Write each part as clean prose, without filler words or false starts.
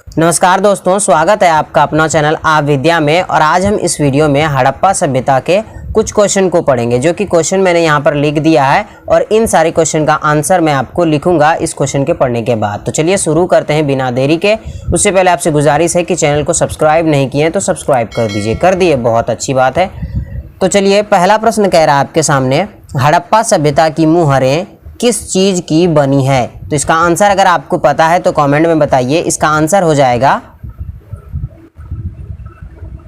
नमस्कार दोस्तों, स्वागत है आपका अपना चैनल आप विद्या में। और आज हम इस वीडियो में हड़प्पा सभ्यता के कुछ क्वेश्चन को पढ़ेंगे, जो कि क्वेश्चन मैंने यहाँ पर लिख दिया है और इन सारे क्वेश्चन का आंसर मैं आपको लिखूंगा इस क्वेश्चन के पढ़ने के बाद। तो चलिए शुरू करते हैं बिना देरी के। उससे पहले आपसे गुजारिश है कि चैनल को सब्सक्राइब नहीं किए तो सब्सक्राइब कर दीजिए। कर दिए, बहुत अच्छी बात है। तो चलिए, पहला प्रश्न कह रहा है आपके सामने, हड़प्पा सभ्यता की मुहरें किस चीज़ की बनी है? तो इसका आंसर अगर आपको पता है तो कमेंट में बताइए। इसका आंसर हो जाएगा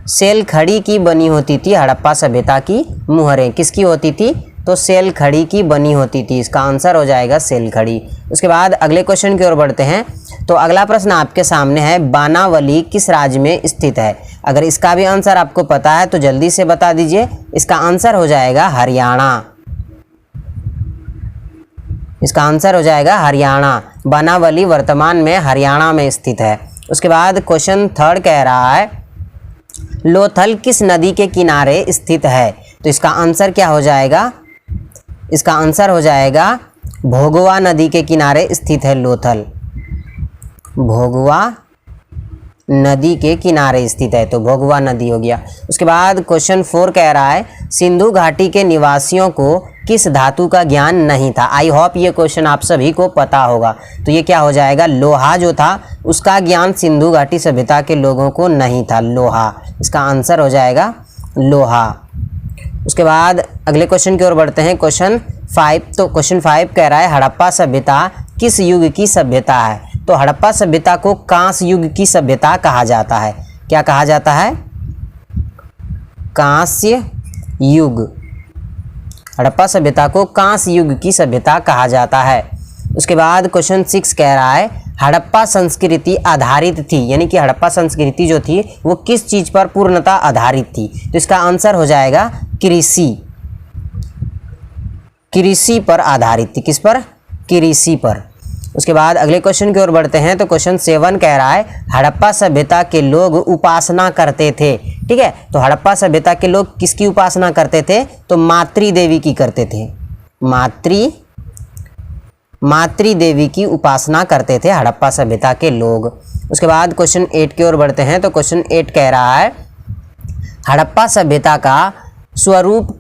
सेल खड़ी की बनी होती थी। हड़प्पा सभ्यता की मुहरें किसकी होती थी? तो सेल खड़ी की बनी होती थी। इसका आंसर हो जाएगा सेल खड़ी। उसके बाद अगले क्वेश्चन की ओर बढ़ते हैं। तो अगला प्रश्न आपके सामने है, बानावली किस राज्य में स्थित है? अगर इसका भी आंसर आपको पता है तो जल्दी से बता दीजिए। इसका आंसर हो जाएगा हरियाणा। इसका आंसर हो जाएगा हरियाणा। बानावली वर्तमान में हरियाणा में स्थित है। उसके बाद क्वेश्चन थर्ड कह रहा है, लोथल किस नदी के किनारे स्थित है? तो इसका आंसर क्या हो जाएगा? इसका आंसर हो जाएगा भोगवा नदी के किनारे स्थित है लोथल। भोगवा नदी के किनारे स्थित है, तो भोगवा नदी हो गया। उसके बाद क्वेश्चन 4 कह रहा है, सिंधु घाटी के निवासियों को किस धातु का ज्ञान नहीं था? आई होप ये क्वेश्चन आप सभी को पता होगा। तो ये क्या हो जाएगा? लोहा जो था उसका ज्ञान सिंधु घाटी सभ्यता के लोगों को नहीं था, लोहा। इसका आंसर हो जाएगा लोहा। उसके बाद अगले क्वेश्चन की ओर बढ़ते हैं, क्वेश्चन 5। तो क्वेश्चन 5 कह रहा है, हड़प्पा सभ्यता किस युग की सभ्यता है? तो हड़प्पा सभ्यता को कांस्य युग की सभ्यता कहा जाता है। क्या कहा जाता है? कांस्य युग। हड़प्पा सभ्यता को कांस्य युग की सभ्यता कहा जाता है। उसके बाद क्वेश्चन 6 कह रहा है, हड़प्पा संस्कृति आधारित थी, यानी कि हड़प्पा संस्कृति जो थी वो किस चीज पर पूर्णतः आधारित थी? तो इसका आंसर हो जाएगा कृषि। कृषि पर आधारित थी। किस पर? कृषि पर। उसके बाद अगले क्वेश्चन की ओर बढ़ते हैं। तो क्वेश्चन 7 कह रहा है, हड़प्पा सभ्यता के लोग उपासना करते थे। ठीक है, तो हड़प्पा सभ्यता के लोग किसकी उपासना करते थे? तो मातृ देवी की करते थे। मातृ देवी की उपासना करते थे हड़प्पा सभ्यता के लोग। उसके बाद क्वेश्चन 8 की ओर बढ़ते हैं। तो क्वेश्चन 8 कह रहा है, हड़प्पा सभ्यता का स्वरूप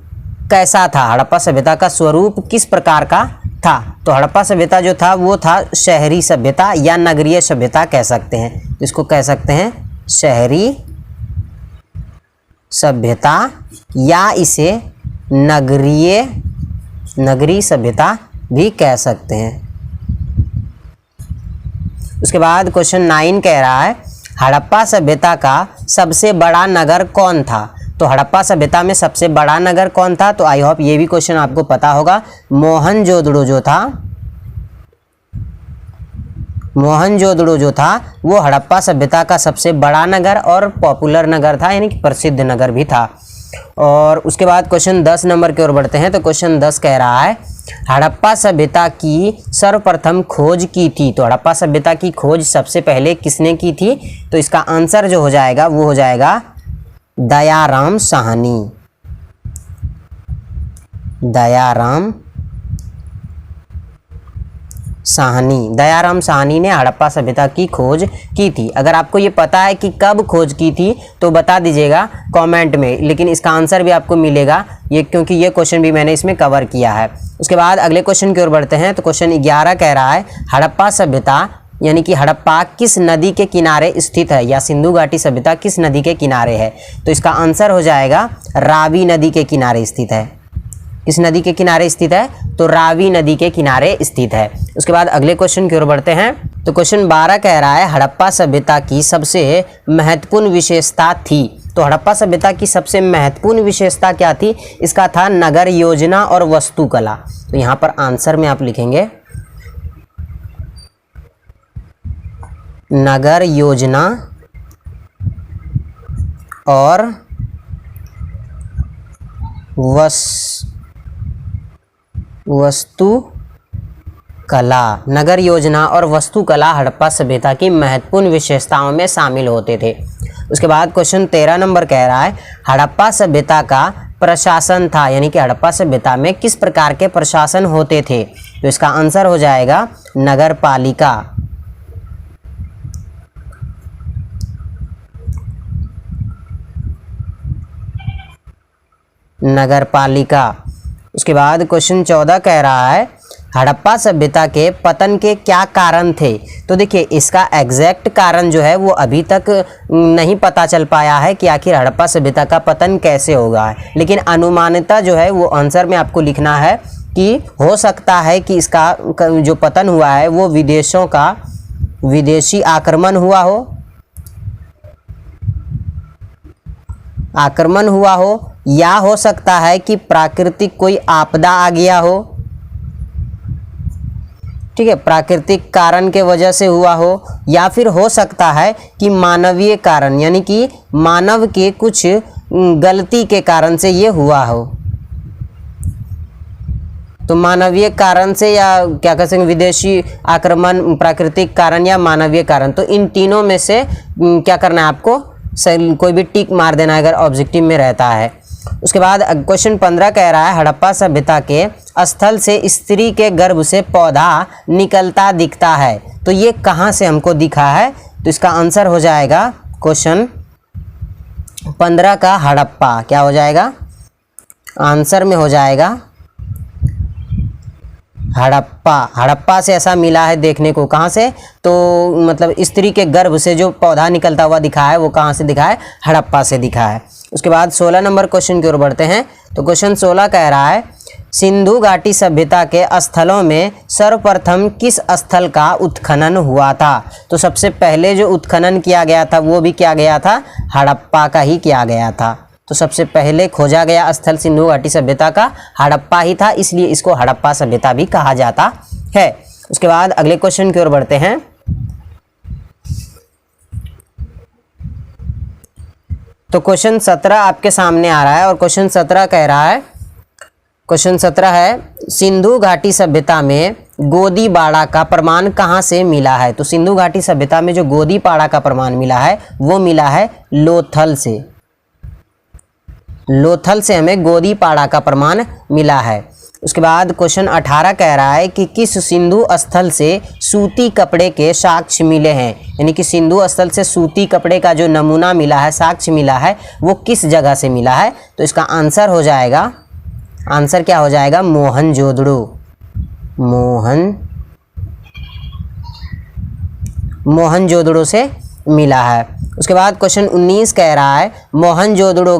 कैसा था? हड़प्पा सभ्यता का स्वरूप किस प्रकार का था? तो हड़प्पा सभ्यता जो था वो था शहरी सभ्यता या नगरीय सभ्यता कह सकते हैं। तो इसको कह सकते हैं शहरी सभ्यता या इसे नगरीय सभ्यता भी कह सकते हैं। उसके बाद क्वेश्चन 9 कह रहा है, हड़प्पा सभ्यता का सबसे बड़ा नगर कौन था? तो हड़प्पा सभ्यता में सबसे बड़ा नगर कौन था? तो आई होप ये भी क्वेश्चन आपको पता होगा। मोहनजोदड़ो जो था वो हड़प्पा सभ्यता का सबसे बड़ा नगर और पॉपुलर नगर था, यानी कि प्रसिद्ध नगर भी था। और उसके बाद क्वेश्चन 10 नंबर की ओर बढ़ते हैं। तो क्वेश्चन 10 कह रहा है, हड़प्पा सभ्यता की सर्वप्रथम खोज की थी। तो हड़प्पा सभ्यता की खोज सबसे पहले किसने की थी? तो इसका आंसर जो हो जाएगा वो हो जाएगा दयाराम साहनी। दयाराम साहनी ने हड़प्पा सभ्यता की खोज की थी। अगर आपको ये पता है कि कब खोज की थी तो बता दीजिएगा कमेंट में, लेकिन इसका आंसर भी आपको मिलेगा ये, क्योंकि ये क्वेश्चन भी मैंने इसमें कवर किया है। उसके बाद अगले क्वेश्चन की ओर बढ़ते हैं। तो क्वेश्चन 11 कह रहा है, हड़प्पा सभ्यता यानी कि हड़प्पा किस नदी के किनारे स्थित है, या सिंधु घाटी सभ्यता किस नदी के किनारे है? तो इसका आंसर हो जाएगा रावी नदी के किनारे स्थित है। किस नदी के किनारे स्थित है? तो रावी नदी के किनारे स्थित है। उसके बाद अगले क्वेश्चन की ओर बढ़ते हैं। तो क्वेश्चन 12 कह रहा है, हड़प्पा सभ्यता की सबसे महत्वपूर्ण विशेषता थी। तो हड़प्पा सभ्यता की सबसे महत्वपूर्ण विशेषता क्या थी? इसका था नगर योजना और वास्तुकला। तो यहाँ पर आंसर में आप लिखेंगे नगर योजना और वास्तुकला। नगर योजना और वास्तुकला हड़प्पा सभ्यता की महत्वपूर्ण विशेषताओं में शामिल होते थे। उसके बाद क्वेश्चन 13 नंबर कह रहा है, हड़प्पा सभ्यता का प्रशासन था, यानी कि हड़प्पा सभ्यता में किस प्रकार के प्रशासन होते थे? तो इसका आंसर हो जाएगा नगर पालिका। नगरपालिका। उसके बाद क्वेश्चन 14 कह रहा है हड़प्पा सभ्यता के पतन के क्या कारण थे। तो देखिए इसका एग्जैक्ट कारण जो है वो अभी तक नहीं पता चल पाया है कि आखिर हड़प्पा सभ्यता का पतन कैसे होगा है, लेकिन अनुमानिता जो है वो आंसर में आपको लिखना है कि हो सकता है कि इसका जो पतन हुआ है वो विदेशी आक्रमण हुआ हो या हो सकता है कि प्राकृतिक कोई आपदा आ गया हो, ठीक है, प्राकृतिक कारण के वजह से हुआ हो, या फिर हो सकता है कि मानवीय कारण यानी कि मानव के कुछ गलती के कारण से ये हुआ हो। तो मानवीय कारण से या क्या कह सकते हैं विदेशी आक्रमण, प्राकृतिक कारण या मानवीय कारण, तो इन तीनों में से क्या करना है आपको, कोई भी टिक मार देना अगर ऑब्जेक्टिव में रहता है। उसके बाद क्वेश्चन 15 कह रहा है हड़प्पा सभ्यता के स्थल से स्त्री के गर्भ से पौधा निकलता दिखता है। तो ये कहाँ से हमको दिखा है, तो इसका आंसर हो जाएगा क्वेश्चन 15 का हड़प्पा। क्या हो जाएगा, आंसर में हो जाएगा हड़प्पा से ऐसा मिला है देखने को। कहाँ से, तो मतलब स्त्री के गर्भ से जो पौधा निकलता हुआ दिखा है वो कहाँ से दिखा है, हड़प्पा से दिखा है। उसके बाद 16 नंबर क्वेश्चन की ओर बढ़ते हैं। तो क्वेश्चन 16 कह रहा है सिंधु घाटी सभ्यता के स्थलों में सर्वप्रथम किस स्थल का उत्खनन हुआ था। तो सबसे पहले जो उत्खनन किया गया था वो भी किया गया था, हड़प्पा का ही किया गया था। तो सबसे पहले खोजा गया स्थल सिंधु घाटी सभ्यता का हड़प्पा ही था, इसलिए इसको हड़प्पा सभ्यता भी कहा जाता है। उसके बाद अगले क्वेश्चन की ओर बढ़ते हैं। तो क्वेश्चन 17 आपके सामने आ रहा है और क्वेश्चन 17 कह रहा है, क्वेश्चन 17 है सिंधु घाटी सभ्यता में गोदी बाड़ा का प्रमाण कहाँ से मिला है। तो सिंधु घाटी सभ्यता में जो गोदी बाड़ा का प्रमाण मिला है वो मिला है लोथल से हमें गोदी पाड़ा का प्रमाण मिला है। उसके बाद क्वेश्चन 18 कह रहा है कि किस सिंधु स्थल से सूती कपड़े के साक्ष्य मिले हैं। यानी कि सिंधु स्थल से सूती कपड़े का जो नमूना मिला है, साक्ष्य मिला है, वो किस जगह से मिला है। तो इसका आंसर हो जाएगा, आंसर क्या हो जाएगा, मोहनजोदड़ो से मिला है। उसके बाद क्वेश्चन 19 कह रहा है मोहनजोदड़ो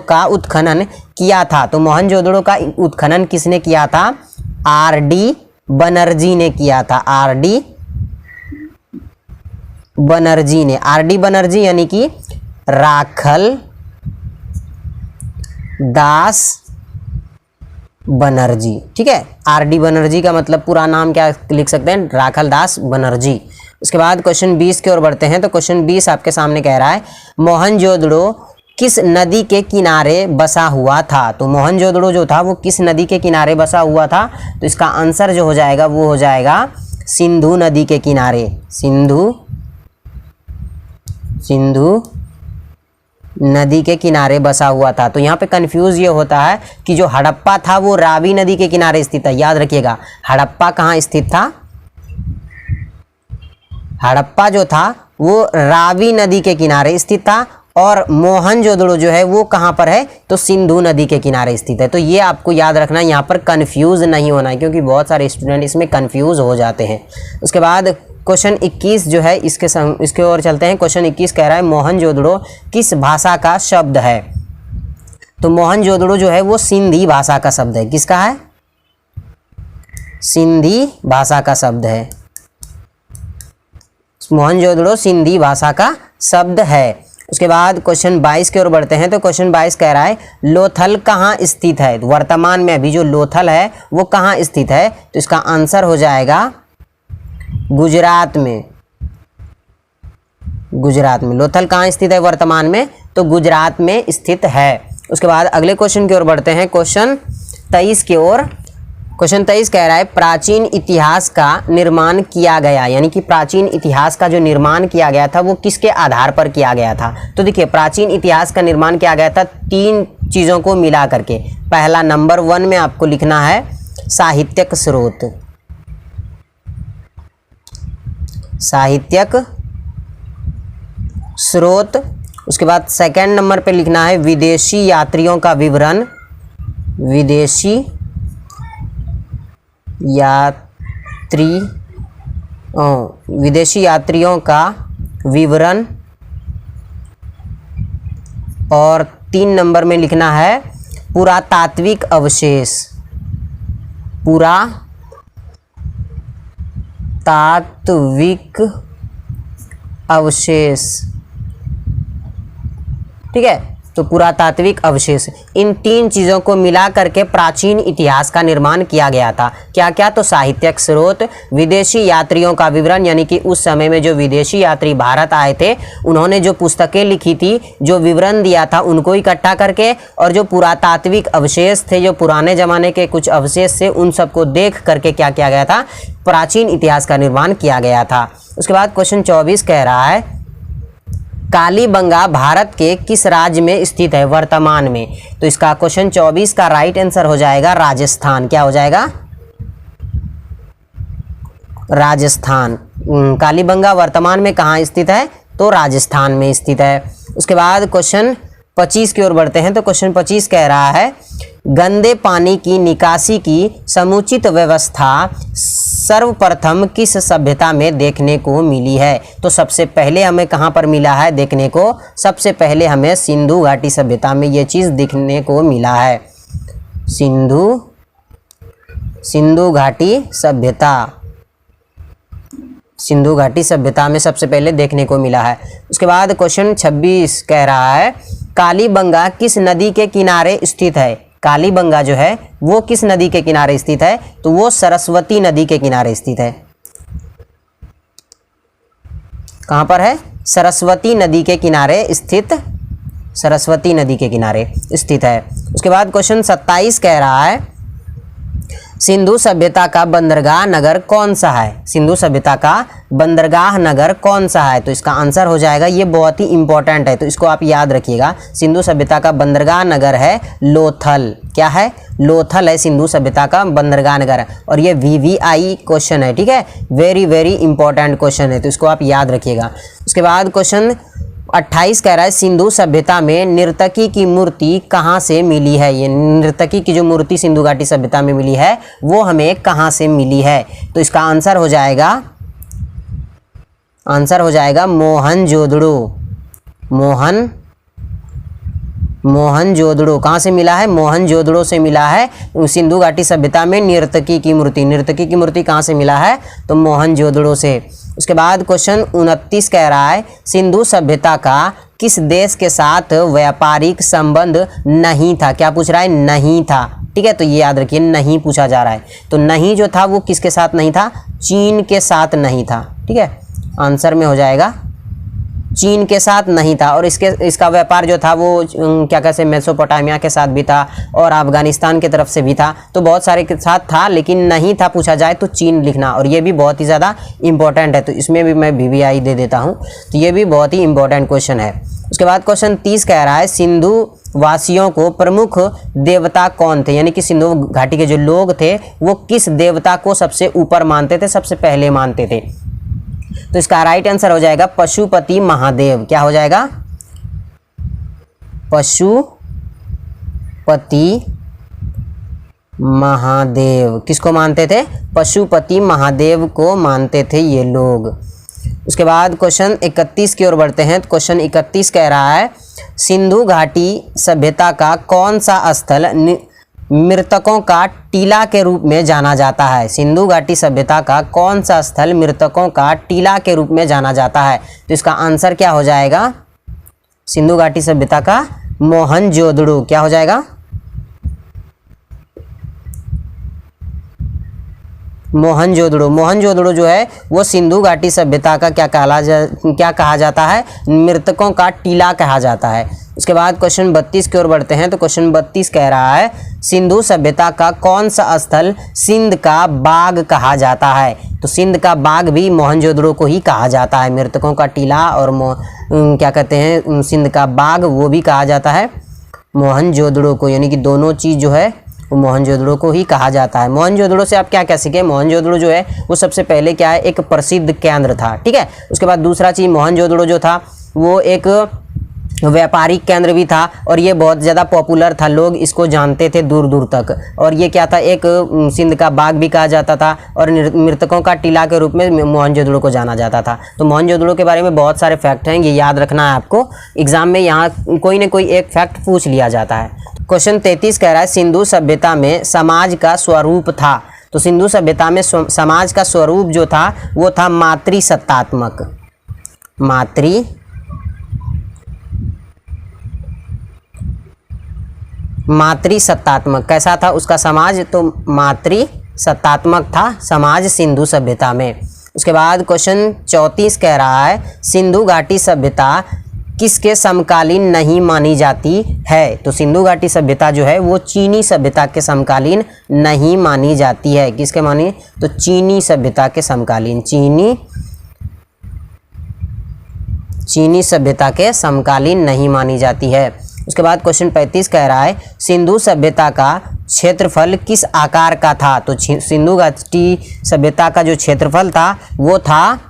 का उत्खनन किया था। तो मोहनजोदड़ो का उत्खनन किसने किया था, आर.डी. बनर्जी ने किया था। आर.डी. बनर्जी यानी कि राखल दास बनर्जी, ठीक है। आर.डी. बनर्जी का मतलब पूरा नाम क्या लिख सकते हैं, राखल दास बनर्जी। उसके बाद क्वेश्चन 20 की ओर बढ़ते हैं। तो क्वेश्चन 20 आपके सामने कह रहा है मोहनजोदड़ो किस नदी के किनारे बसा हुआ था। तो मोहनजोदड़ो जो था वो किस नदी के किनारे बसा हुआ था। तो इसका आंसर जो हो जाएगा वो हो जाएगा सिंधु नदी के किनारे, सिंधु नदी के किनारे बसा हुआ था। तो यहाँ पे कंफ्यूज ये होता है कि जो हड़प्पा था वो रावी नदी के किनारे स्थित था। याद रखिएगा हड़प्पा कहाँ स्थित था, हड़प्पा जो था वो रावी नदी के किनारे स्थित था और मोहनजोदड़ो जो है वो कहाँ पर है, तो सिंधु नदी के किनारे स्थित है। तो ये आपको याद रखना है, यहाँ पर कंफ्यूज नहीं होना है क्योंकि बहुत सारे स्टूडेंट इसमें कंफ्यूज हो जाते हैं। उसके बाद क्वेश्चन 21 जो है इसके ओर चलते हैं। क्वेश्चन 21 कह रहा है मोहनजोदड़ो किस भाषा का शब्द है। तो मोहनजोदड़ो जो है वो सिंधी भाषा का शब्द है। किसका है, सिंधी भाषा का शब्द है। मोहनजोदड़ो सिंधी भाषा का शब्द है। उसके बाद क्वेश्चन 22 की ओर बढ़ते हैं। तो क्वेश्चन 22 कह रहा है लोथल कहाँ स्थित है। वर्तमान में अभी जो लोथल है वो कहाँ स्थित है। तो इसका आंसर हो जाएगा गुजरात में। लोथल कहाँ स्थित है वर्तमान में, तो गुजरात में स्थित है। उसके बाद अगले क्वेश्चन की ओर बढ़ते हैं। क्वेश्चन 23 की ओर। क्वेश्चन 23 कह रहा है प्राचीन इतिहास का निर्माण किया गया, यानी कि प्राचीन इतिहास का जो निर्माण किया गया था वो किसके आधार पर किया गया था। तो देखिए प्राचीन इतिहास का निर्माण किया गया था 3 चीज़ों को मिला करके। पहला नंबर 1 में आपको लिखना है साहित्यक स्रोत। उसके बाद सेकंड नंबर पे लिखना है विदेशी यात्रियों का विवरण, विदेशी यात्रियों का विवरण। और 3 नंबर में लिखना है पुरातात्विक अवशेष, पुरातात्विक अवशेष। ठीक है, तो पुरातात्विक अवशेष, इन 3 चीज़ों को मिला करके प्राचीन इतिहास का निर्माण किया गया था। क्या क्या? तो साहित्यिक स्रोत, विदेशी यात्रियों का विवरण, यानी कि उस समय में जो विदेशी यात्री भारत आए थे उन्होंने जो पुस्तकें लिखी थी, जो विवरण दिया था उनको इकट्ठा करके, और जो पुरातात्विक अवशेष थे, जो पुराने ज़माने के कुछ अवशेष थे, उन सबको देख करके क्या किया गया था? प्राचीन इतिहास का निर्माण किया गया था। उसके बाद क्वेश्चन 24 कह रहा है कालीबंगा भारत के किस राज्य में स्थित है वर्तमान में? तो इसका क्वेश्चन 24 का राइट आंसर हो जाएगा राजस्थान। क्या हो जाएगा? राजस्थान। कालीबंगा वर्तमान में कहाँ स्थित है? तो राजस्थान में स्थित है। उसके बाद क्वेश्चन 25 की ओर बढ़ते हैं। तो क्वेश्चन 25 कह रहा है गंदे पानी की निकासी की समुचित व्यवस्था सर्वप्रथम किस सभ्यता में देखने को मिली है? तो सबसे पहले हमें कहाँ पर मिला है देखने को? सबसे पहले हमें सिंधु घाटी सभ्यता में ये चीज़ देखने को मिला है। सिंधु घाटी सभ्यता, सिंधु घाटी सभ्यता में सबसे पहले देखने को मिला है। उसके बाद क्वेश्चन 26 कह रहा है कालीबंगा किस नदी के किनारे स्थित है? कालीबंगा जो है वो किस नदी के किनारे स्थित है? तो वो सरस्वती नदी के किनारे स्थित है। कहाँ पर है? सरस्वती नदी के किनारे स्थित, सरस्वती नदी के किनारे स्थित है। उसके बाद क्वेश्चन 27 कह रहा है सिंधु सभ्यता का बंदरगाह नगर कौन सा है? सिंधु सभ्यता का बंदरगाह नगर कौन सा है? तो इसका आंसर हो जाएगा, ये बहुत ही इंपॉर्टेंट है तो इसको आप याद रखिएगा। सिंधु सभ्यता का बंदरगाह नगर है लोथल। क्या है? लोथल है सिंधु सभ्यता का बंदरगाह नगर। और ये VVI क्वेश्चन है, ठीक है, वेरी वेरी इंपॉर्टेंट क्वेश्चन है तो इसको आप याद रखिएगा। उसके बाद क्वेश्चन 28 कह रहा है सिंधु सभ्यता में नर्तकी की मूर्ति कहाँ से मिली है? ये नर्तकी की जो मूर्ति सिंधु घाटी सभ्यता में मिली है वो हमें कहाँ से मिली है? तो इसका आंसर हो जाएगा, मोहनजोदड़ो। मोहनजोदड़ो कहाँ से मिला है? मोहनजोदड़ो से मिला है सिंधु घाटी सभ्यता में नर्तकी की मूर्ति। नर्तकी की मूर्ति कहाँ से मिला है? तो मोहनजोदड़ो से। उसके बाद क्वेश्चन 29 कह रहा है सिंधु सभ्यता का किस देश के साथ व्यापारिक संबंध नहीं था? क्या पूछ रहा है? नहीं था। ठीक है, तो ये याद रखिए, नहीं पूछा जा रहा है। तो नहीं जो था वो किसके साथ नहीं था? चीन के साथ नहीं था। ठीक है, आंसर में हो जाएगा चीन के साथ नहीं था। और इसका व्यापार जो था वो क्या कहते हैं मेसोपोटामिया के साथ भी था और अफगानिस्तान की तरफ से भी था, तो बहुत सारे के साथ था, लेकिन नहीं था पूछा जाए तो चीन लिखना। और ये भी बहुत ही ज़्यादा इंपॉर्टेंट है तो इसमें भी मैं VVI दे देता हूँ, तो ये भी बहुत ही इंपॉर्टेंट क्वेश्चन है। उसके बाद क्वेश्चन 30 कह रहा है सिंधु वासियों को प्रमुख देवता कौन थे? यानी कि सिंधु घाटी के जो लोग थे वो किस देवता को सबसे ऊपर मानते थे, सबसे पहले मानते थे? तो इसका राइट आंसर हो जाएगा पशुपति महादेव। क्या हो जाएगा? पशुपति महादेव। किसको मानते थे? पशुपति महादेव को मानते थे ये लोग। उसके बाद क्वेश्चन 31 की ओर बढ़ते हैं। तो क्वेश्चन 31 कह रहा है सिंधु घाटी सभ्यता का कौन सा स्थल मृतकों का टीला के रूप में जाना जाता है? सिंधु घाटी सभ्यता का कौन सा स्थल मृतकों का टीला के रूप में जाना जाता है? तो इसका आंसर क्या हो जाएगा? सिंधु घाटी सभ्यता का मोहनजोदड़ो। क्या हो जाएगा? मोहनजोदड़ो। मोहनजोदड़ो जो है वो सिंधु घाटी सभ्यता का क्या कहा जाता है? मृतकों का टीला कहा जाता है। उसके बाद क्वेश्चन 32 की ओर बढ़ते हैं। तो क्वेश्चन 32 कह रहा है सिंधु सभ्यता का कौन सा स्थल सिंध का बाग कहा जाता है? तो सिंध का बाग भी मोहनजोदड़ो को ही कहा जाता है। मृतकों का टीला और क्या कहते हैं सिंध का बाग वो भी कहा जाता है मोहनजोदड़ो को, यानी कि दोनों चीज़ जो है वो मोहनजोदड़ो को ही कहा जाता है। मोहनजोदड़ो से आप क्या क्या सीखे? मोहनजोदड़ो जो है वो सबसे पहले क्या है, एक प्रसिद्ध केंद्र था। ठीक है, उसके बाद दूसरा चीज़ मोहनजोदड़ो जो था वो एक व्यापारिक केंद्र भी था और ये बहुत ज़्यादा पॉपुलर था, लोग इसको जानते थे दूर दूर तक। और ये क्या था, एक सिंध का बाग भी कहा जाता था और मृतकों का टीला के रूप में मोहनजोदड़ो को जाना जाता था। तो मोहनजोदड़ो के बारे में बहुत सारे फैक्ट हैं, ये याद रखना है आपको। एग्जाम में यहाँ कोई ना कोई एक फैक्ट पूछ लिया जाता है। क्वेश्चन 33 कह रहा है सिंधु सभ्यता में समाज का स्वरूप था। तो सिंधु सभ्यता में समाज का स्वरूप जो था वो था मातृसत्तात्मक। मातृसत्तात्मक कैसा था उसका समाज, तो मातृसत्तात्मक था समाज सिंधु सभ्यता में। उसके बाद क्वेश्चन 34 कह रहा है सिंधु घाटी सभ्यता किसके समकालीन नहीं मानी जाती है। तो सिंधु घाटी सभ्यता जो है वो चीनी सभ्यता के समकालीन नहीं मानी जाती है। किसके मानी, तो चीनी सभ्यता के समकालीन, चीनी सभ्यता के समकालीन नहीं मानी जाती है। उसके बाद क्वेश्चन 35 कह रहा है सिंधु सभ्यता का क्षेत्रफल किस आकार का था। तो सिंधु घाटी सभ्यता का जो क्षेत्रफल था वो था,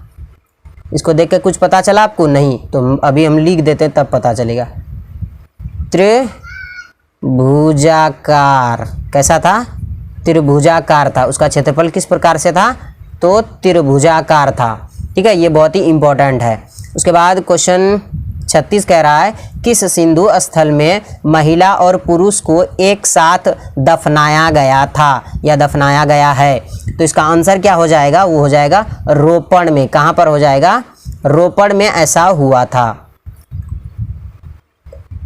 इसको देख के कुछ पता चला आपको? नहीं, तो अभी हम लिख देते हैं तब पता चलेगा। त्रिभुजाकार। कैसा था? त्रिभुजाकार था। उसका क्षेत्रफल किस प्रकार से था? तो त्रिभुजाकार था। ठीक है, ये बहुत ही इंपॉर्टेंट है। उसके बाद क्वेश्चन 36 कह रहा है किस सिंधु स्थल में महिला और पुरुष को एक साथ दफनाया गया था या दफनाया गया है। तो इसका आंसर क्या हो जाएगा, वो हो जाएगा रोपड़ में। कहाँ पर हो जाएगा? रोपड़ में ऐसा हुआ था,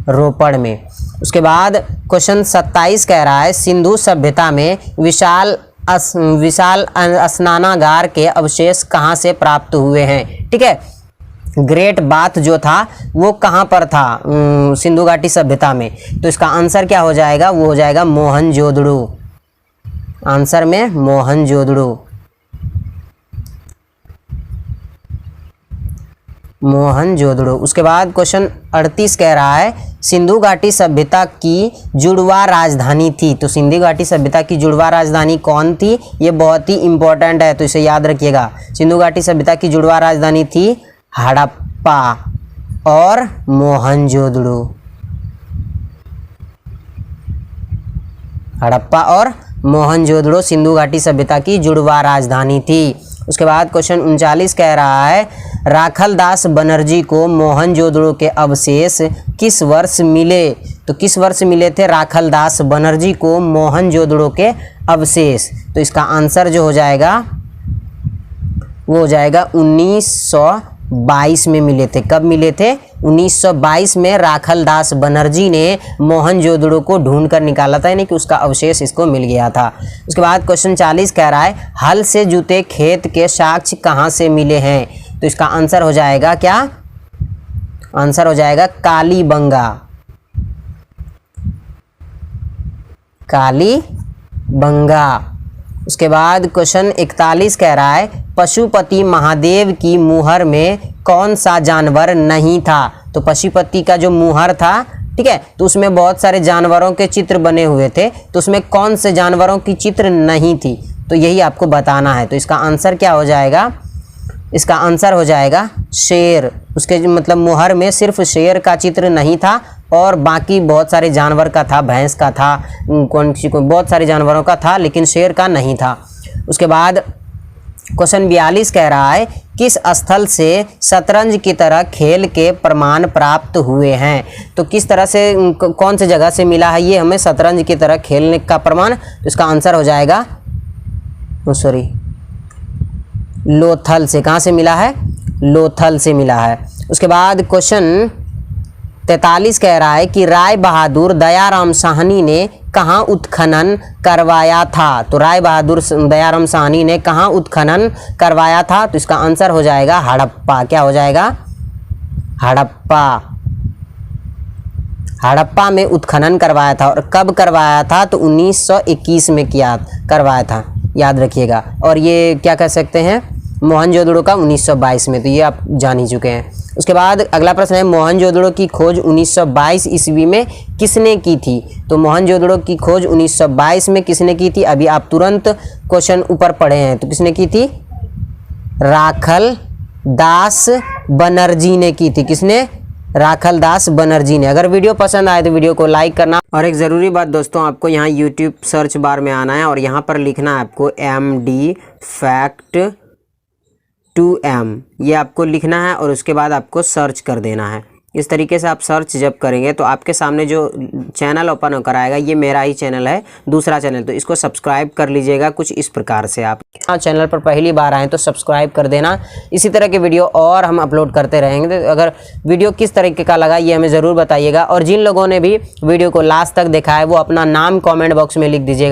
रोपड़ में। उसके बाद क्वेश्चन 27 कह रहा है सिंधु सभ्यता में विशाल स्नानागार के अवशेष कहाँ से प्राप्त हुए हैं। ठीक है, ग्रेट बाथ जो था वो कहाँ पर था सिंधु घाटी सभ्यता में। तो इसका आंसर क्या हो जाएगा, वो हो जाएगा मोहनजोदड़ो। आंसर में मोहनजोदड़ो, मोहनजोदड़ो। उसके बाद क्वेश्चन 38 कह रहा है सिंधु घाटी सभ्यता की जुड़वा राजधानी थी। तो सिंधु घाटी सभ्यता की जुड़वा राजधानी कौन थी, ये बहुत ही इंपॉर्टेंट है, तो इसे याद रखिएगा। सिंधु घाटी सभ्यता की जुड़वा राजधानी थी हड़प्पा और मोहनजोदड़ो। हड़प्पा और मोहनजोदड़ो सिंधु घाटी सभ्यता की जुड़वा राजधानी थी। उसके बाद क्वेश्चन 39 कह रहा है राखलदास बनर्जी को मोहनजोदड़ो के अवशेष किस वर्ष मिले। तो किस वर्ष मिले थे राखलदास बनर्जी को मोहनजोदड़ो के अवशेष। तो इसका आंसर जो हो जाएगा वो हो जाएगा 1922 में मिले थे। कब मिले थे? 1922 में राखलदास बनर्जी ने मोहनजोदड़ो को ढूंढ कर निकाला था, यानी कि उसका अवशेष इसको मिल गया था। उसके बाद क्वेश्चन 40 कह रहा है हल से जुते खेत के साक्ष्य कहाँ से मिले हैं। तो इसका आंसर हो जाएगा क्या? आंसर हो जाएगा कालीबंगा, कालीबंगा। उसके बाद क्वेश्चन 41 कह रहा है पशुपति महादेव की मुहर में कौन सा जानवर नहीं था। तो पशुपति का जो मुहर था, ठीक है, तो उसमें बहुत सारे जानवरों के चित्र बने हुए थे, तो उसमें कौन से जानवरों की चित्र नहीं थी, तो यही आपको बताना है। तो इसका आंसर क्या हो जाएगा? इसका आंसर हो जाएगा शेर। उसके मतलब मुहर में सिर्फ शेर का चित्र नहीं था और बाकी बहुत सारे जानवर का था, भैंस का था, बहुत सारे जानवरों का था, लेकिन शेर का नहीं था। उसके बाद क्वेश्चन 42 कह रहा है किस स्थल से शतरंज की तरह खेल के प्रमाण प्राप्त हुए हैं। तो किस तरह से, कौन सी जगह से मिला है ये हमें शतरंज की तरह खेलने का प्रमाण। तो इसका आंसर हो जाएगा लोथल से। कहाँ से मिला है? लोथल से मिला है। उसके बाद क्वेश्चन 43 कह रहा है कि राय बहादुर दयाराम साहनी ने कहाँ उत्खनन करवाया था। तो राय बहादुर दयाराम साहनी ने कहाँ उत्खनन करवाया था। तो इसका आंसर हो जाएगा हड़प्पा। क्या हो जाएगा? हड़प्पा। हड़प्पा में उत्खनन करवाया था। और कब करवाया था? तो 1921 में करवाया था, याद रखिएगा। और ये क्या कह सकते हैं, मोहनजोदड़ो का 1922 में, तो ये आप जान ही चुके हैं। उसके बाद अगला प्रश्न है मोहनजोदड़ो की खोज 1922 ईस्वी में किसने की थी। तो मोहनजोदड़ो की खोज 1922 में किसने की थी? अभी आप तुरंत क्वेश्चन ऊपर पढ़े हैं, तो किसने की थी? राखलदास बनर्जी ने की थी। किसने? राखलदास बनर्जी ने। अगर वीडियो पसंद आए तो वीडियो को लाइक करना। और एक ज़रूरी बात दोस्तों, आपको यहाँ यूट्यूब सर्च बार में आना है और यहाँ पर लिखना है आपको MD फैक्ट 2M, ये आपको लिखना है और उसके बाद आपको सर्च कर देना है। इस तरीके से आप सर्च जब करेंगे तो आपके सामने जो चैनल ओपन होकर आएगा, ये मेरा ही चैनल है, दूसरा चैनल, तो इसको सब्सक्राइब कर लीजिएगा कुछ इस प्रकार से। आप चैनल पर पहली बार आएँ तो सब्सक्राइब कर देना। इसी तरह के वीडियो और हम अपलोड करते रहेंगे। तो अगर वीडियो किस तरीके का लगा ये हमें ज़रूर बताइएगा। और जिन लोगों ने भी वीडियो को लास्ट तक देखा है वो अपना नाम कॉमेंट बॉक्स में लिख दीजिएगा।